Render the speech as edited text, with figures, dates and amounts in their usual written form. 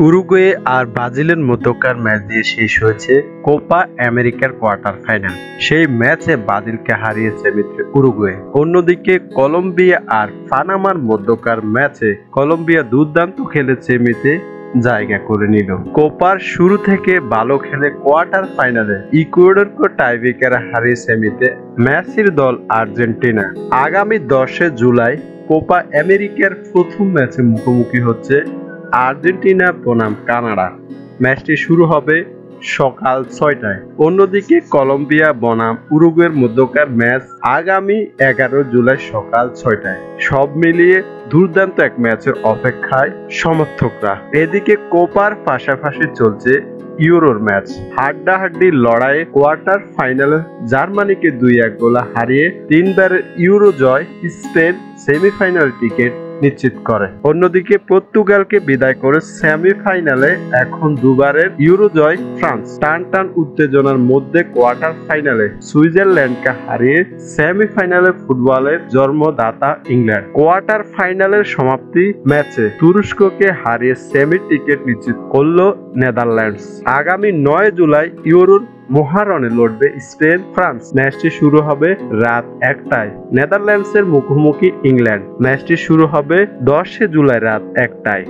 Uruguay আর ব্রাজিলের মধ্যকার match দিয়ে শেষ হয়েছে কোপা আমেরিকার কোয়ার্টার ফাইনাল। সেই ম্যাচে ব্রাজিলকে হারিয়েছে মিত্র উরুগুয়ে। অন্যদিকে কলম্বিয়া আর পানামার মধ্যকার ম্যাচে কলম্বিয়া দুর্দান্ত খেলে সেমিতে জায়গা করে নিল। কোপার শুরু থেকে ভালো খেলে কোয়ার্টার ফাইনালে ইকুয়েডরকে টাইব্রেকারে হারিয়ে সেমিতে মেসির দল আর্জেন্টিনা। আগামী 10 জুলাই কোপা আমেরিকার প্রথম ম্যাচে মুখোমুখি হচ্ছে আর্জেন্টিনা বনাম কানাডা। ম্যাচটি শুরু হবে সকাল 6টায়। অন্যদিকে কলম্বিয়া বনাম উরুগুয়ের মধ্যকার ম্যাচ আগামী 11 জুলাই সকাল 6টায়। সব মিলিয়ে দুর্দান্ত এক ম্যাচের অপেক্ষায় সমর্থকরা। এদিকে কোপার পাশাপাশি চলছে ইউরোর ম্যাচ। হাড্ডাহাড্ডি লড়াইয়ে কোয়ার্টার ফাইনালে জার্মানিকে 2-1 গোলে হারিয়ে 3বারের ইউরো জয় স্পেন সেমিফাইনাল টিকিট নিশ্চিত করে। অন্যদিকে পর্তুগালকে বিদায় করে সেমিফাইনালে এখন 2বারের ইউরো জয় ফ্রান্স। টান উত্তেজনার মধ্যে কোয়ার্টার ফাইনালে সুইজারল্যান্ডকে হারিয়ে সেমিফাইনালে ফুটবলের জন্মদাতা ইংল্যান্ড। কোয়ার্টার ফাইনালের সমাপ্তি ম্যাচে তুরস্ককে হারিয়ে সেমি টিকিট নিশ্চিত করল নেদারল্যান্ডস। আগামী 9 জুলাই ইউরোর মহারণে লড়বে স্পেন ফ্রান্স। ম্যাচটি শুরু হবে রাত 1টায়। নেদারল্যান্ডসের মুখোমুখি ইংল্যান্ড। ম্যাচটি শুরু হবে 10 জুলাই রাত 1টায়।